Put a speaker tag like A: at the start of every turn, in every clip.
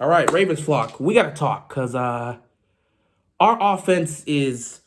A: All right, Ravens flock, we gotta talk because our offense is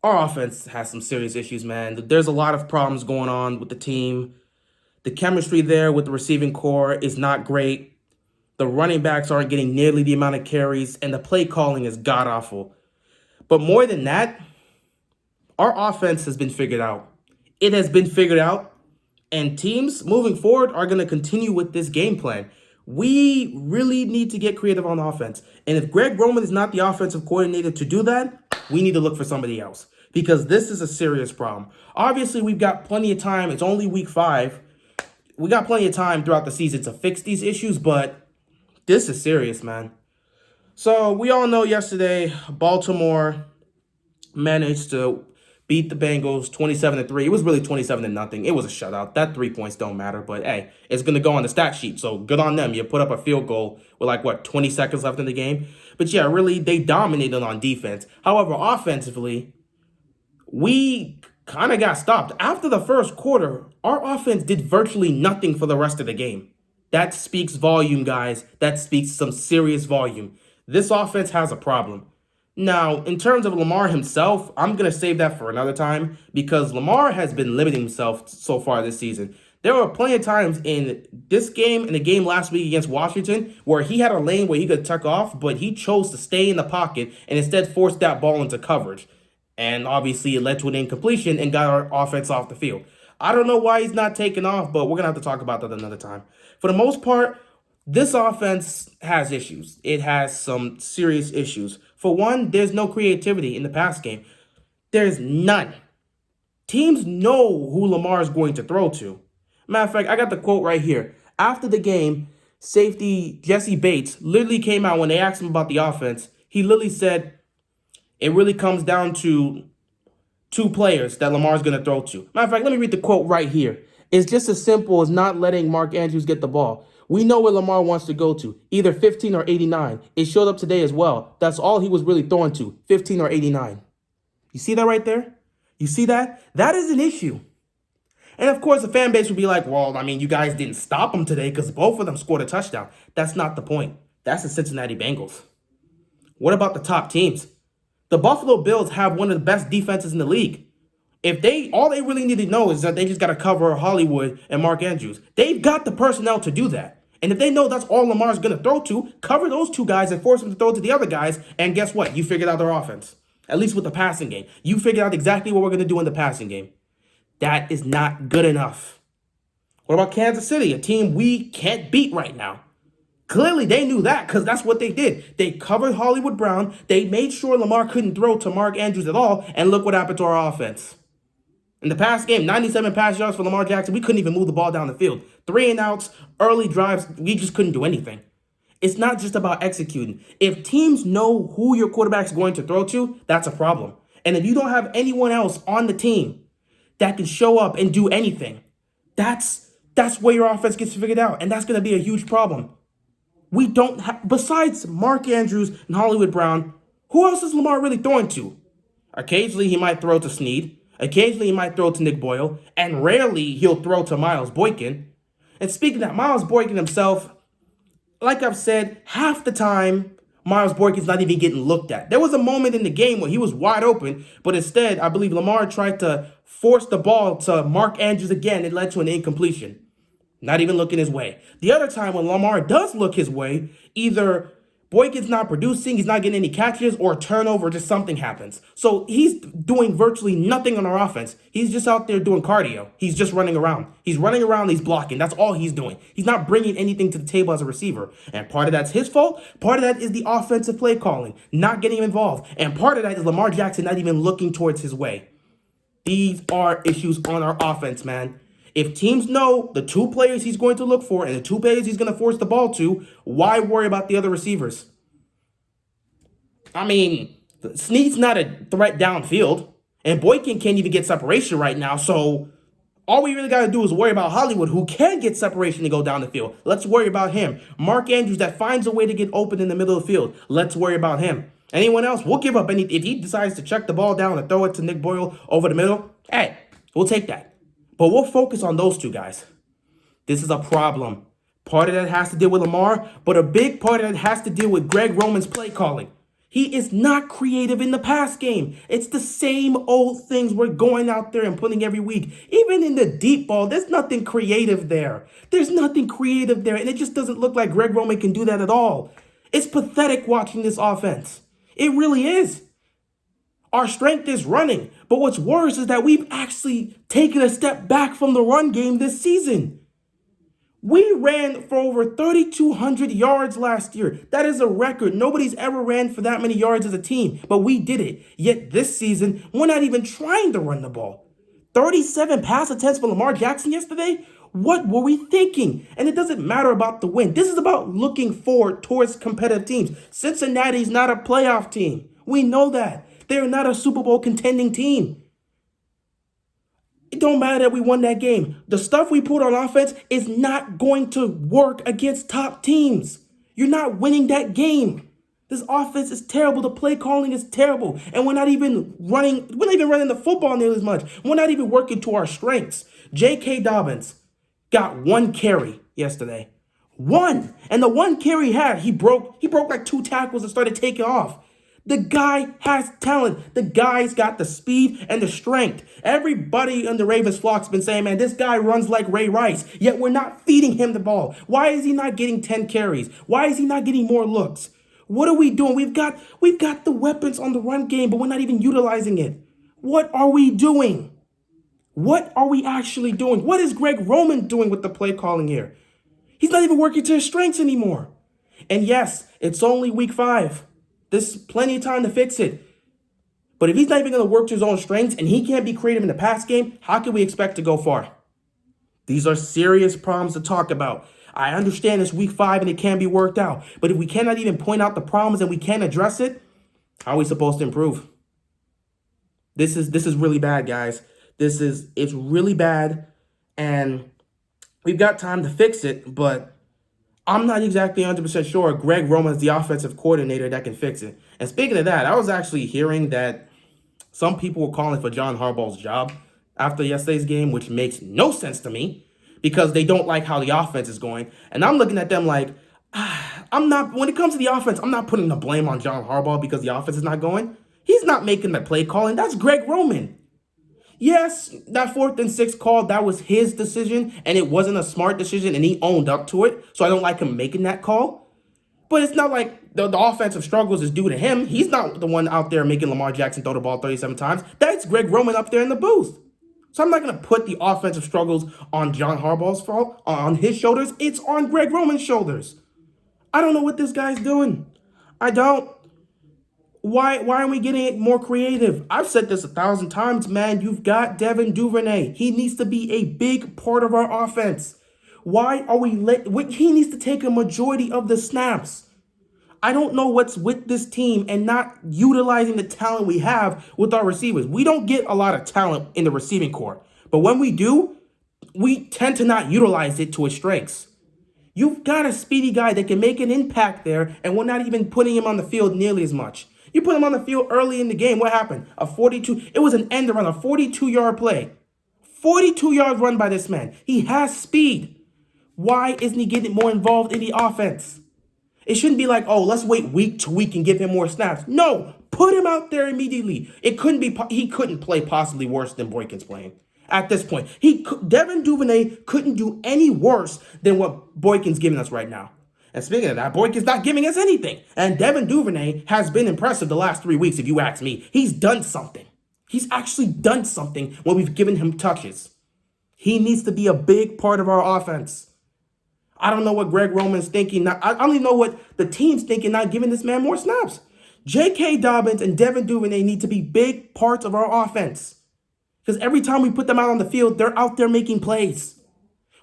A: our offense has some serious issues, man. There's a lot of problems going on with the team. The chemistry there with the receiving core is not great. The running backs aren't getting nearly the amount of carries, and the play calling is god awful. But more than that, our offense has been figured out. It has been figured out, and teams moving forward are going to continue with this game plan. We really need to get creative on offense. And if Greg Roman is not the offensive coordinator to do that, we need to look for somebody else because this is a serious problem. Obviously, we've got plenty of time. It's only week 5. We got plenty of time throughout the season to fix these issues, but this is serious, man. So we all know yesterday Baltimore managed to beat the Bengals 27-3. It was really 27-0. It was a shutout. That 3 points don't matter, but hey, it's gonna go on the stat sheet. So good on them. You put up a field goal with 20 seconds left in the game. But yeah, really, they dominated on defense. However, offensively, we kind of got stopped. After the first quarter, our offense did virtually nothing for the rest of the game. That speaks volume, guys. That speaks some serious volume. This offense has a problem. Now, in terms of Lamar himself, I'm going to save that for another time because Lamar has been limiting himself so far this season. There were plenty of times in this game and the game last week against Washington where he had a lane where he could tuck off, but he chose to stay in the pocket and instead forced that ball into coverage. And obviously, it led to an incompletion and got our offense off the field. I don't know why he's not taking off, but we're going to have to talk about that another time. For the most part, this offense has issues. It has some serious issues. For one, there's no creativity in the pass game. There's none. Teams know who Lamar is going to throw to. Matter of fact, I got the quote right here. After the game, safety Jesse Bates literally came out when they asked him about the offense. He literally said, it really comes down to two players that Lamar's going to throw to. Matter of fact, let me read the quote right here. It's just as simple as not letting Mark Andrews get the ball. We know where Lamar wants to go to, either 15 or 89. It showed up today as well. That's all he was really throwing to, 15 or 89. You see that right there? You see that? That is an issue. And of course, the fan base would be like, well, I mean, you guys didn't stop them today because both of them scored a touchdown. That's not the point. That's the Cincinnati Bengals. What about the top teams? The Buffalo Bills have one of the best defenses in the league. If all they really need to know is that they just got to cover Hollywood and Mark Andrews. They've got the personnel to do that. And if they know that's all Lamar's going to throw to, cover those two guys and force them to throw to the other guys. And guess what? You figured out their offense. At least with the passing game. You figured out exactly what we're going to do in the passing game. That is not good enough. What about Kansas City, a team we can't beat right now? Clearly, they knew that because that's what they did. They covered Hollywood Brown. They made sure Lamar couldn't throw to Mark Andrews at all. And look what happened to our offense. In the past game, 97 pass yards for Lamar Jackson. We couldn't even move the ball down the field. 3 and outs, early drives. We just couldn't do anything. It's not just about executing. If teams know who your quarterback's going to throw to, that's a problem. And if you don't have anyone else on the team that can show up and do anything, that's where your offense gets figured out. And that's going to be a huge problem. We don't have, besides Mark Andrews and Hollywood Brown, who else is Lamar really throwing to? Occasionally, he might throw to Snead. Occasionally, he might throw to Nick Boyle. And rarely, he'll throw to Miles Boykin. And speaking of that, Miles Boykin himself, like I've said, half the time, Miles Boykin's not even getting looked at. There was a moment in the game where he was wide open, but instead, I believe Lamar tried to force the ball to Mark Andrews again. It led to an incompletion. Not even looking his way. The other time when Lamar does look his way, either Boykin's not producing, he's not getting any catches, or a turnover, just something happens. So he's doing virtually nothing on our offense. He's just out there doing cardio. He's just running around. He's running around, he's blocking. That's all he's doing. He's not bringing anything to the table as a receiver. And part of that's his fault. Part of that is the offensive play calling, not getting him involved. And part of that is Lamar Jackson not even looking towards his way. These are issues on our offense, man. If teams know the two players he's going to look for and the two players he's going to force the ball to, why worry about the other receivers? I mean, Snead's not a threat downfield, and Boykin can't even get separation right now, so all we really got to do is worry about Hollywood, who can get separation to go down the field. Let's worry about him. Mark Andrews that finds a way to get open in the middle of the field. Let's worry about him. Anyone else, we'll give up any. If he decides to check the ball down and throw it to Nick Boyle over the middle, hey, we'll take that. But we'll focus on those two guys. This is a problem. Part of that has to deal with Lamar, but a big part of that has to deal with Greg Roman's play calling. He is not creative in the pass game. It's the same old things we're going out there and putting every week. Even in the deep ball, there's nothing creative there. There's nothing creative there, and it just doesn't look like Greg Roman can do that at all. It's pathetic watching this offense. It really is. Our strength is running, but what's worse is that we've actually taken a step back from the run game this season. We ran for over 3,200 yards last year. That is a record. Nobody's ever ran for that many yards as a team, but we did it. Yet this season, we're not even trying to run the ball. 37 pass attempts for Lamar Jackson yesterday? What were we thinking? And it doesn't matter about the win. This is about looking forward towards competitive teams. Cincinnati's not a playoff team. We know that. They're not a Super Bowl contending team. It don't matter that we won that game. The stuff we put on offense is not going to work against top teams. You're not winning that game. This offense is terrible. The play calling is terrible. And we're not even running the football nearly as much. We're not even working to our strengths. J.K. Dobbins got 1 carry yesterday. 1. And the 1 carry he had, he broke like 2 tackles and started taking off. The guy has talent. The guy's got the speed and the strength. Everybody on the Ravens flock's been saying, man, this guy runs like Ray Rice, yet we're not feeding him the ball. Why is he not getting 10 carries? Why is he not getting more looks? What are we doing? We've got the weapons on the run game, but we're not even utilizing it. What are we doing? What are we actually doing? What is Greg Roman doing with the play calling here? He's not even working to his strengths anymore. And yes, it's only week 5. There's plenty of time to fix it. But if he's not even going to work to his own strengths and he can't be creative in the pass game, how can we expect to go far? These are serious problems to talk about. I understand it's week 5 and it can be worked out. But if we cannot even point out the problems and we can't address it, how are we supposed to improve? This is really bad, guys. It's really bad. And we've got time to fix it, but I'm not exactly 100% sure Greg Roman is the offensive coordinator that can fix it. And speaking of that, I was actually hearing that some people were calling for John Harbaugh's job after yesterday's game, which makes no sense to me because they don't like how the offense is going. And I'm looking at them like, when it comes to the offense, I'm not putting the blame on John Harbaugh because the offense is not going. He's not making the play calling. That's Greg Roman. Yes, that 4th and 6 call, that was his decision, and it wasn't a smart decision, and he owned up to it, so I don't like him making that call. But it's not like the offensive struggles is due to him. He's not the one out there making Lamar Jackson throw the ball 37 times. That's Greg Roman up there in the booth. So I'm not going to put the offensive struggles on John Harbaugh's fault, on his shoulders. It's on Greg Roman's shoulders. I don't know what this guy's doing. I don't. Why aren't we getting more creative? I've said this 1,000 times, man. You've got Devin Duvernay. He needs to be a big part of our offense. Why are we he needs to take a majority of the snaps. I don't know what's with this team and not utilizing the talent we have with our receivers. We don't get a lot of talent in the receiving corps. But when we do, we tend to not utilize it to its strengths. You've got a speedy guy that can make an impact there, and we're not even putting him on the field nearly as much. You put him on the field early in the game. What happened? It was an end around a 42-yard play. 42 yards run by this man. He has speed. Why isn't he getting more involved in the offense? It shouldn't be like, oh, let's wait week to week and give him more snaps. No, put him out there immediately. He couldn't play possibly worse than Boykin's playing at this point. Devin Duvernay couldn't do any worse than what Boykin's giving us right now. And speaking of that, Boykin's not giving us anything. And Devin Duvernay has been impressive the last 3 weeks, if you ask me. He's done something. He's actually done something when we've given him touches. He needs to be a big part of our offense. I don't know what Greg Roman's thinking. I don't even know what the team's thinking, not giving this man more snaps. J.K. Dobbins and Devin Duvernay need to be big parts of our offense. Because every time we put them out on the field, they're out there making plays.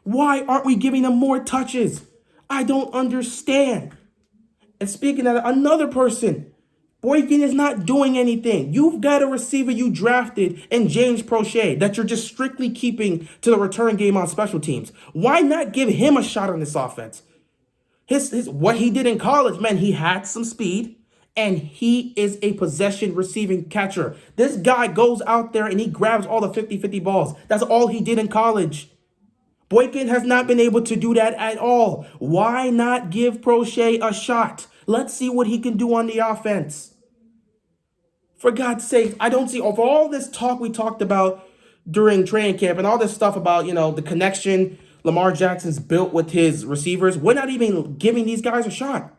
A: Why aren't we giving them more touches? I don't understand. And speaking of another person, Boykin is not doing anything. You've got a receiver you drafted in James Prochet that you're just strictly keeping to the return game on special teams. Why not give him a shot on this offense? What he did in college, man, he had some speed, and he is a possession receiving catcher. This guy goes out there and he grabs all the 50-50 balls. That's all he did in college. Boykin has not been able to do that at all. Why not give Prochet a shot? Let's see what he can do on the offense. For God's sake, I don't see, of all this talk we talked about during training camp and all this stuff about, the connection Lamar Jackson's built with his receivers, we're not even giving these guys a shot.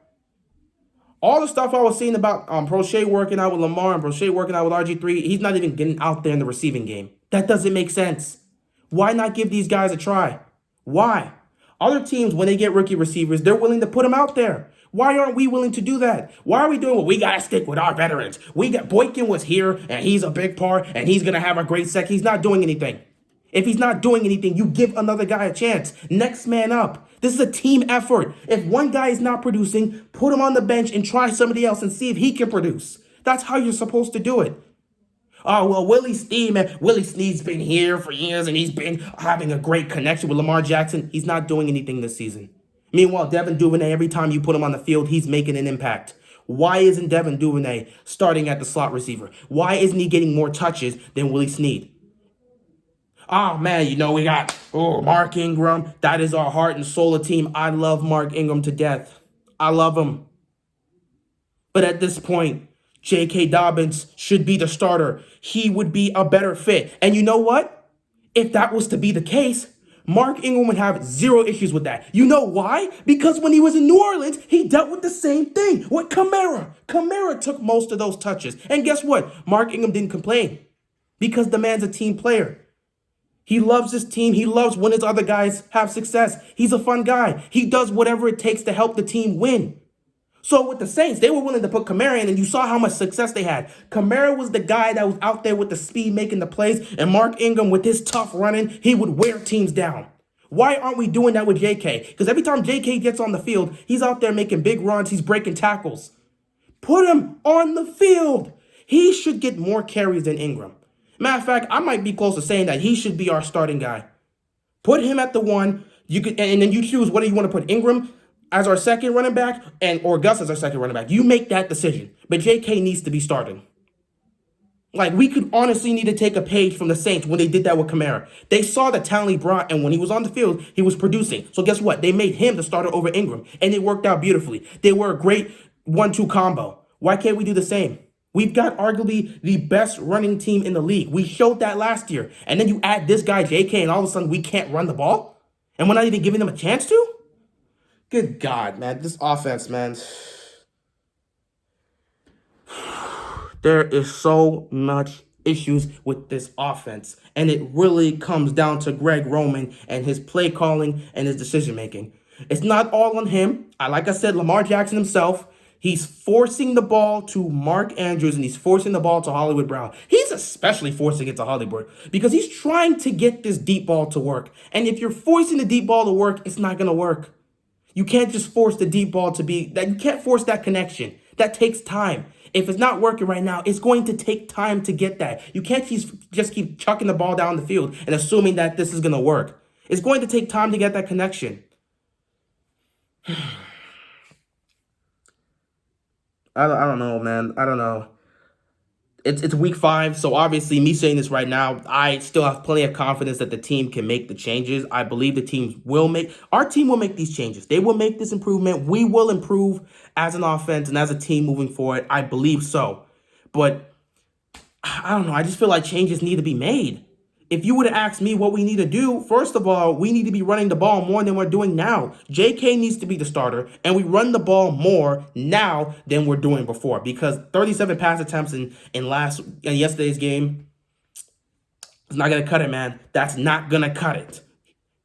A: All the stuff I was seeing about Prochet working out with Lamar and Prochet working out with RG3, he's not even getting out there in the receiving game. That doesn't make sense. Why not give these guys a try? Why? Other teams, when they get rookie receivers, they're willing to put them out there. Why aren't we willing to do that? Why are we doing, well, we got to stick with our veterans. Boykin was here, and he's a big part, and he's going to have a great second. He's not doing anything. If he's not doing anything, you give another guy a chance. Next man up. This is a team effort. If one guy is not producing, put him on the bench and try somebody else and see if he can produce. That's how you're supposed to do it. Oh, well, Willie Snead's been here for years, and he's been having a great connection with Lamar Jackson. He's not doing anything this season. Meanwhile, Devin Duvernay, every time you put him on the field, he's making an impact. Why isn't Devin Duvernay starting at the slot receiver? Why isn't he getting more touches than Willie Snead? Oh, man, we got Mark Ingram. That is our heart and soul of team. I love Mark Ingram to death. I love him. But at this point, J.K. Dobbins should be the starter. He would be a better fit. And you know what? If that was to be the case, Mark Ingram would have zero issues with that. You know why? Because when he was in New Orleans, he dealt with the same thing with Kamara. Kamara took most of those touches. And guess what? Mark Ingram didn't complain because the man's a team player. He loves his team. He loves when his other guys have success. He's a fun guy. He does whatever it takes to help the team win. So with the Saints, they were willing to put Kamara in, and you saw how much success they had. Kamara was the guy that was out there with the speed making the plays, and Mark Ingram with his tough running, he would wear teams down. Why aren't we doing that with JK? Because every time JK gets on the field, he's out there making big runs, he's breaking tackles. Put him on the field. He should get more carries than Ingram. Matter of fact, I might be close to saying that he should be our starting guy. Put him at the one, and then you choose whether you want to put Ingram as our second running back or Gus as our second running back. You make that decision. But JK needs to be starting. Like, we could honestly need to take a page from the Saints when they did that with Kamara. They saw the talent he brought, and when he was on the field, he was producing. So guess what? They made him the starter over Ingram, and it worked out beautifully. They were a great 1-2 combo. Why can't we do the same? We've got arguably the best running team in the league. We showed that last year. And then you add this guy, JK, and all of a sudden we can't run the ball? And we're not even giving them a chance to? Good God, man. This offense, man. There is so much issues with this offense. And it really comes down to Greg Roman and his play calling and his decision making. It's not all on him. Like I said, Lamar Jackson himself, he's forcing the ball to Mark Andrews and he's forcing the ball to Hollywood Brown. He's especially forcing it to Hollywood because he's trying to get this deep ball to work. And if you're forcing the deep ball to work, it's not going to work. You can't just force the deep ball to be that. You can't force that connection. That takes time. If it's not working right now, it's going to take time to get that. You can't just keep chucking the ball down the field and assuming that this is going to work. It's going to take time to get that connection. I don't know, man. I don't know. It's week 5, so obviously me saying this right now, I still have plenty of confidence that the team can make the changes. I believe our team will make these changes. They will make this improvement. We will improve as an offense and as a team moving forward. I believe so. But I don't know. I just feel like changes need to be made. If you would have asked me what we need to do, first of all, we need to be running the ball more than we're doing now. JK needs to be the starter, and we run the ball more now than we're doing before because 37 pass attempts in yesterday's game is not going to cut it, man. That's not going to cut it.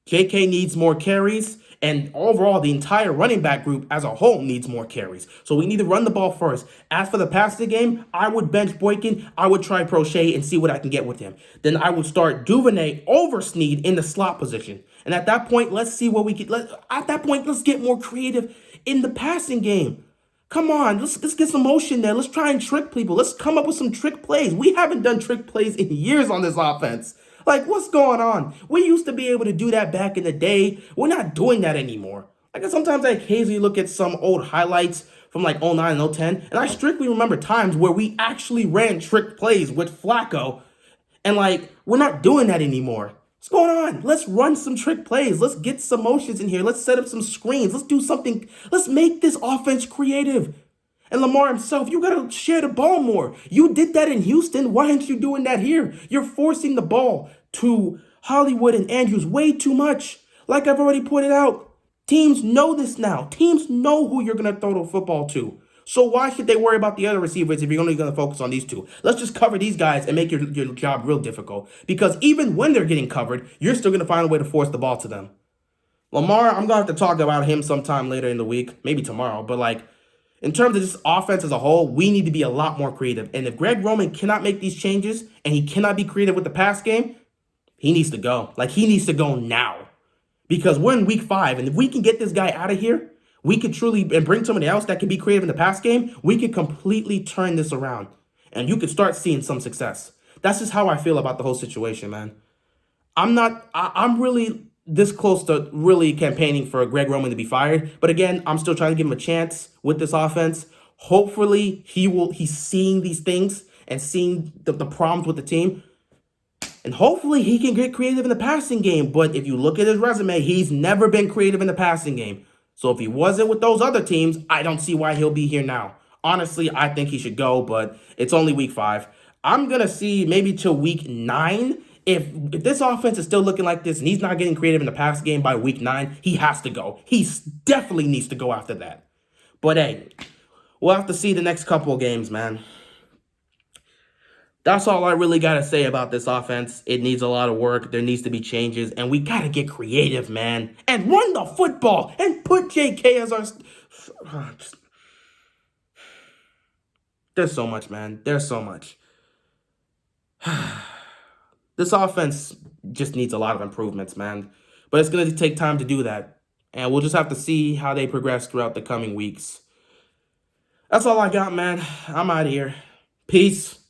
A: JK needs more carries, and overall, the entire running back group as a whole needs more carries. So we need to run the ball first. As for the passing game, I would bench Boykin. I would try Prochet and see what I can get with him. Then I would start Duvernay over Snead in the slot position. And at that point, let's see what we can. Let's get more creative in the passing game. Come on, let's get some motion there. Let's try and trick people. Let's come up with some trick plays. We haven't done trick plays in years on this offense. Like, what's going on? We used to be able to do that back in the day. We're not doing that anymore. Like, sometimes I occasionally look at some old highlights from like 09 and 010, and I strictly remember times where we actually ran trick plays with Flacco, and like, we're not doing that anymore. What's going on? Let's run some trick plays. Let's get some motions in here. Let's set up some screens. Let's do something. Let's make this offense creative. And Lamar himself, you got to share the ball more. You did that in Houston. Why aren't you doing that here? You're forcing the ball to Hollywood and Andrews way too much. Like I've already pointed out, teams know this now. Teams know who you're going to throw the football to. So why should they worry about the other receivers if you're only going to focus on these two? Let's just cover these guys and make your job real difficult. Because even when they're getting covered, you're still going to find a way to force the ball to them. Lamar, I'm going to have to talk about him sometime later in the week, maybe tomorrow. But like, in terms of this offense as a whole, we need to be a lot more creative. And if Greg Roman cannot make these changes and he cannot be creative with the pass game, he needs to go. Like, he needs to go now. Because we're in week 5, and if we can get this guy out of here, we could truly, and bring somebody else that can be creative in the pass game, we could completely turn this around. And you could start seeing some success. That's just how I feel about the whole situation, man. I'm really this close to really campaigning for Greg Roman to be fired. But again, I'm still trying to give him a chance with this offense. Hopefully he's seeing these things and seeing the problems with the team. And hopefully he can get creative in the passing game. But if you look at his resume, he's never been creative in the passing game. So if he wasn't with those other teams, I don't see why he'll be here now. Honestly, I think he should go, but it's only week 5. I'm going to see maybe till week 9. If this offense is still looking like this and he's not getting creative in the pass game by week 9, he has to go. He definitely needs to go after that. But hey, we'll have to see the next couple of games, man. That's all I really got to say about this offense. It needs a lot of work. There needs to be changes. And we got to get creative, man. And run the football. And put JK as our... There's so much, man. There's so much. This offense just needs a lot of improvements, man. But it's going to take time to do that. And we'll just have to see how they progress throughout the coming weeks. That's all I got, man. I'm out of here. Peace.